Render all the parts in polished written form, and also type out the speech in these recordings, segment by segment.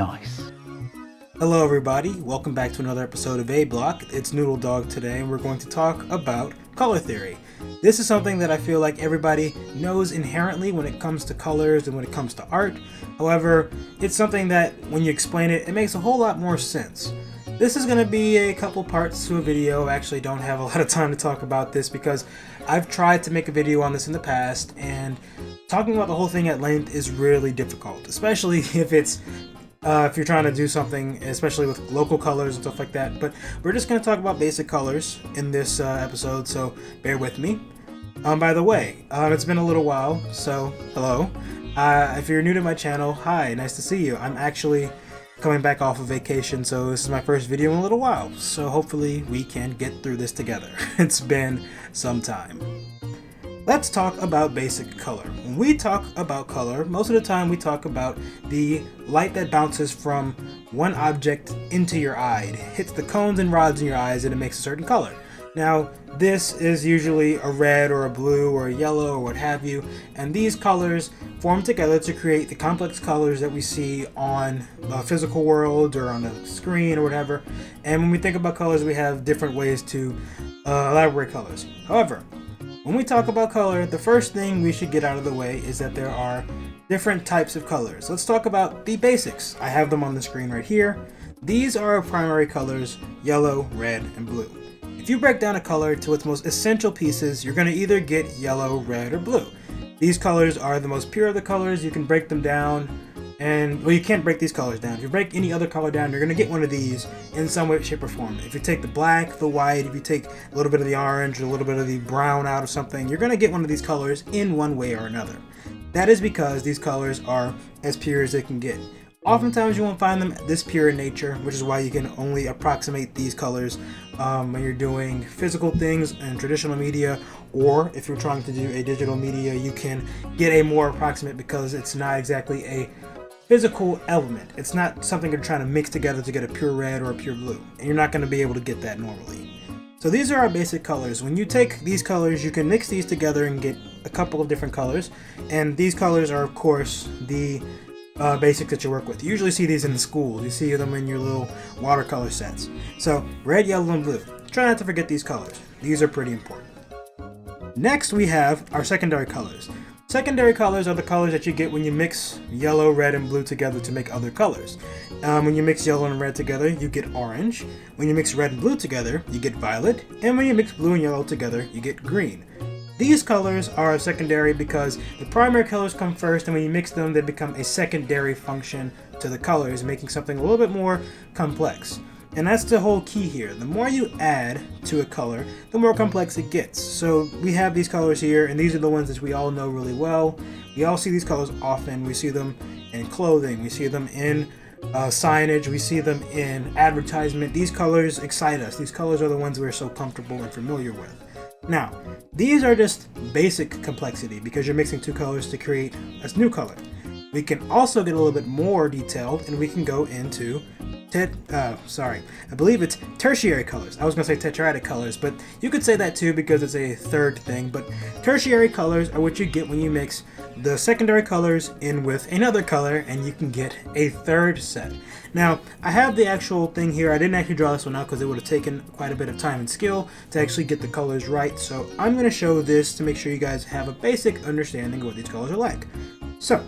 nice. Hello everybody, welcome back to another episode of A Block. It's Noodledog today and we're going to talk about color theory. This is something that I feel like everybody knows inherently when it comes to colors and when it comes to art. However, it's something that when you explain it, it makes a whole lot more sense. This is going to be a couple parts to a video. I actually don't have a lot of time to talk about this because I've tried to make a video on this in the past, and talking about the whole thing at length is really difficult, especially if you're trying to do something, especially with local colors and stuff like that. But we're just going to talk about basic colors in this episode, so bear with me. By the way, it's been a little while, so hello. If you're new to my channel, hi, nice to see you. I'm actually coming back off of vacation, so this is my first video in a little while, so hopefully we can get through this together. It's been some time. Let's talk about basic color. When we talk about color, most of the time we talk about the light that bounces from one object into your eye. It hits the cones and rods in your eyes and it makes a certain color. Now, this is usually a red or a blue or a yellow or what have you, and these colors form together to create the complex colors that we see on the physical world or on the screen or whatever. And when we think about colors, we have different ways to elaborate colors. However, when we talk about color, the first thing we should get out of the way is that there are different types of colors. Let's talk about the basics. I have them on the screen right here. These are our primary colors: yellow, red, and blue. If you break down a color to its most essential pieces, you're going to either get yellow, red, or blue. These colors are the most pure of the colors. You can break them down, and well, you can't break these colors down. If you break any other color down, you're going to get one of these in some way, shape, or form. If you take the black, the white, if you take a little bit of the orange, a little bit of the brown out of something, you're going to get one of these colors in one way or another. That is because these colors are as pure as they can get. Oftentimes you won't find them this pure in nature, which is why you can only approximate these colors when you're doing physical things in traditional media, or if you're trying to do a digital media, you can get a more approximate because it's not exactly a physical element. It's not something you're trying to mix together to get a pure red or a pure blue, and you're not going to be able to get that normally. So these are our basic colors. When you take these colors, you can mix these together and get a couple of different colors, and these colors are of course the basics that you work with. You usually see these in the schools. You see them in your little watercolor sets. So red, yellow, and blue. Try not to forget these colors. These are pretty important. Next we have our secondary colors. Secondary colors are the colors that you get when you mix yellow, red, and blue together to make other colors. When you mix yellow and red together, you get orange. When you mix red and blue together, you get violet. And when you mix blue and yellow together, you get green. These colors are secondary because the primary colors come first, and when you mix them, they become a secondary function to the colors, making something a little bit more complex. And that's the whole key here. The more you add to a color, the more complex it gets. So we have these colors here, and these are the ones that we all know really well. We all see these colors often. We see them in clothing. We see them in signage. We see them in advertisement. These colors excite us. These colors are the ones we're so comfortable and familiar with. Now, these are just basic complexity because you're mixing two colors to create a new color. We can also get a little bit more detailed, and we can go into I believe it's tertiary colors. I was going to say tetradic colors, but you could say that too because it's a third thing. But tertiary colors are what you get when you mix the secondary colors in with another color, and you can get a third set. Now, I have the actual thing here. I didn't actually draw this one out because it would have taken quite a bit of time and skill to actually get the colors right. So I'm going to show this to make sure you guys have a basic understanding of what these colors are like. So,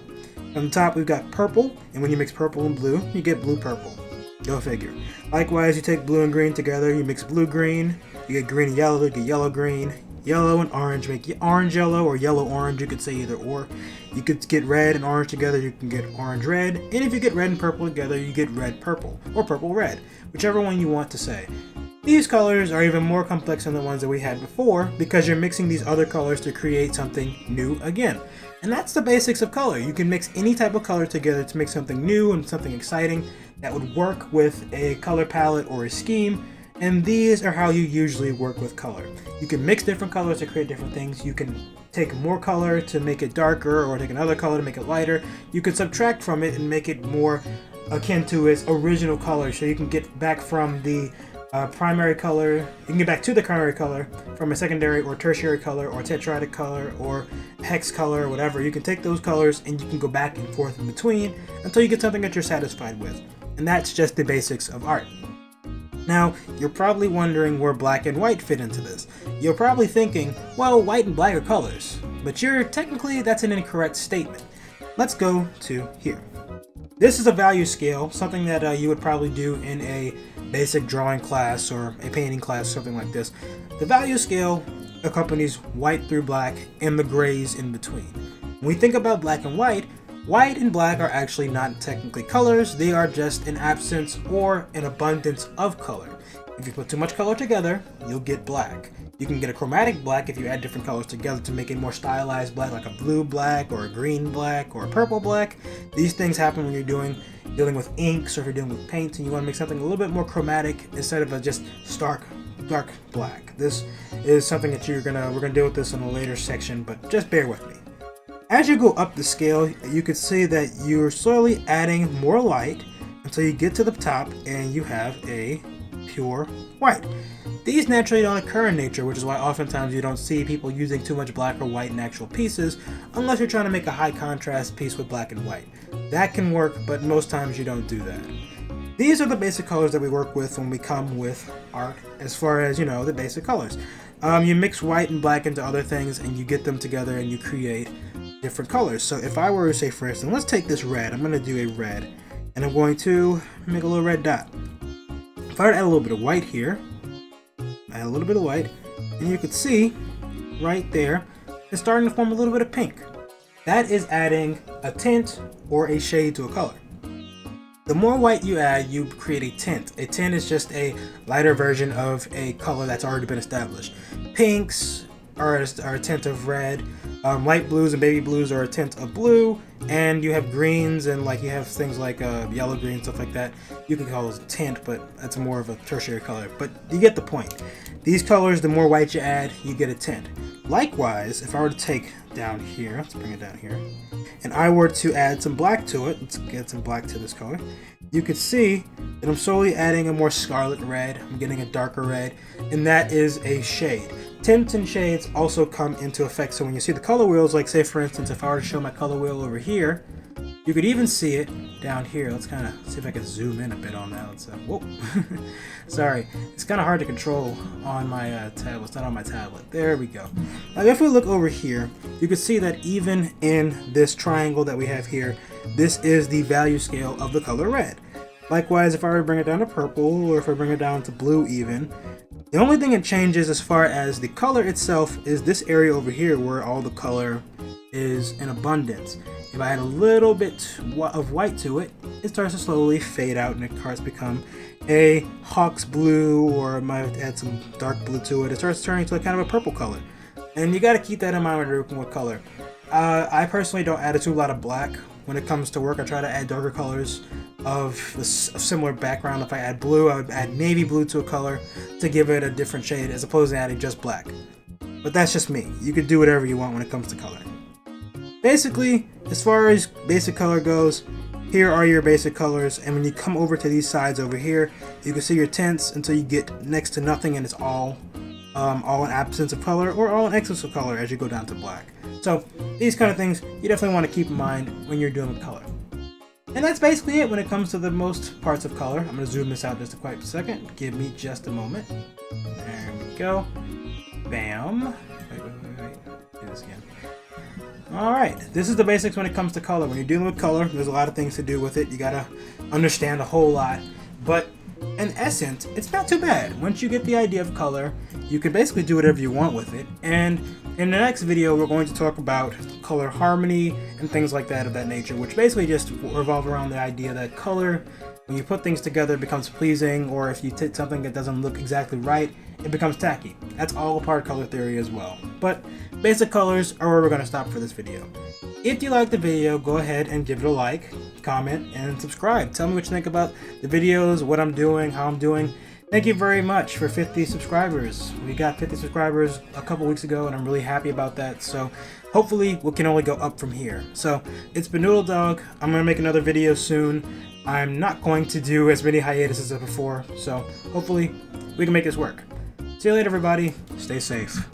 on the top we've got purple, and when you mix purple and blue, you get blue-purple. Go figure. Likewise, you take blue and green together, you mix blue-green, you get green and yellow, you get yellow-green. Yellow and orange make orange-yellow or yellow-orange, you could say either or. You could get red and orange together, you can get orange-red. And if you get red and purple together, you get red-purple or purple-red, whichever one you want to say. These colors are even more complex than the ones that we had before because you're mixing these other colors to create something new again. And that's the basics of color. You can mix any type of color together to make something new and something exciting that would work with a color palette or a scheme. And these are how you usually work with color. You can mix different colors to create different things. You can take more color to make it darker, or take another color to make it lighter. You can subtract from it and make it more akin to its original color, so you can get back from the primary color, you can get back to the primary color from a secondary or tertiary color or tetradic color or hex color or whatever. You can take those colors and you can go back and forth in between until you get something that you're satisfied with. And that's just the basics of art. Now, you're probably wondering where black and white fit into this. You're probably thinking, well, white and black are colors. But that's an incorrect statement. Let's go to here. This is a value scale, something that you would probably do in a basic drawing class or a painting class, something like this. The value scale accompanies white through black and the grays in between. When we think about black and white and black are actually not technically colors, they are just an absence or an abundance of color. If you put too much color together, you'll get black. You can get a chromatic black if you add different colors together to make a more stylized black, like a blue black or a green black or a purple black. These things happen when you're dealing with inks or if you're dealing with paints and you want to make something a little bit more chromatic instead of a just stark, dark black. This is something that we're gonna deal with this in a later section, but just bear with me. As you go up the scale, you can see that you're slowly adding more light until you get to the top and you have a pure white. These naturally don't occur in nature, which is why oftentimes you don't see people using too much black or white in actual pieces unless you're trying to make a high contrast piece with black and white. That can work, but most times you don't do that. These are the basic colors that we work with when we come with art, as far as, the basic colors. You mix white and black into other things and you get them together and you create different colors. So if I were to say, for instance, let's take this red. I'm going to do a red and I'm going to make a little red dot. If I were to add a little bit of white here, add a little bit of white, and you could see right there, it's starting to form a little bit of pink. That is adding a tint or a shade to a color. The more white you add, you create a tint. A tint is just a lighter version of a color that's already been established. Pinks are a tint of red. Light blues and baby blues are a tint of blue, and you have greens and you have things like yellow green, stuff like that. You can call those a tint, but that's more of a tertiary color. But you get the point. These colors, the more white you add, you get a tint. Likewise, if I were to take down here, let's bring it down here, and I were to add some black to it, let's get some black to this color, you could see that I'm slowly adding a more scarlet red, I'm getting a darker red, and that is a shade. Tints and shades also come into effect, so when you see the color wheels, like say for instance, if I were to show my color wheel over here, you could even see it down here. Let's kind of see if I can zoom in a bit on that. Let's whoa, sorry, it's kind of hard to control on my tablet. It's not on my tablet. There we go. Now if we look over here, you can see that even in this triangle that we have here, this is the value scale of the color red. Likewise, if I were to bring it down to purple, or if I bring it down to blue even, the only thing it changes as far as the color itself is this area over here where all the color is in abundance. If I add a little bit of white to it, it starts to slowly fade out and it starts to become a hawk's blue, or I might add some dark blue to it. It starts turning to a kind of a purple color. And you got to keep that in mind when you're working with color. I personally don't add a lot of black when it comes to work. I try to add darker colors of a similar background. If I add blue, I would add navy blue to a color to give it a different shade as opposed to adding just black. But that's just me. You can do whatever you want when it comes to color. Basically, as far as basic color goes, here are your basic colors, and when you come over to these sides over here, you can see your tints until you get next to nothing and it's all in absence of color or all in excess of color as you go down to black. So these kind of things you definitely want to keep in mind when you're doing color. And that's basically it when it comes to the most parts of color. I'm going to zoom this out just a quick second. Give me just a moment. There we go. Bam. Wait. Do this again. Alright, this is the basics when it comes to color. When you're dealing with color, there's a lot of things to do with it. You gotta understand a whole lot. But in essence, it's not too bad. Once you get the idea of color, you can basically do whatever you want with it. And in the next video, we're going to talk about color harmony and things like that of that nature, which basically just revolve around the idea that color, when you put things together, becomes pleasing, or if you take something that doesn't look exactly right, it becomes tacky. That's all a part of color theory as well. But basic colors are where we're going to stop for this video. If you liked the video, go ahead and give it a like, comment, and subscribe. Tell me what you think about the videos, what I'm doing, how I'm doing. Thank you very much for 50 subscribers. We got 50 subscribers a couple weeks ago, and I'm really happy about that. So hopefully we can only go up from here. So it's been Noodledog. I'm going to make another video soon. I'm not going to do as many hiatuses as before, so hopefully we can make this work. See you later, everybody. Stay safe.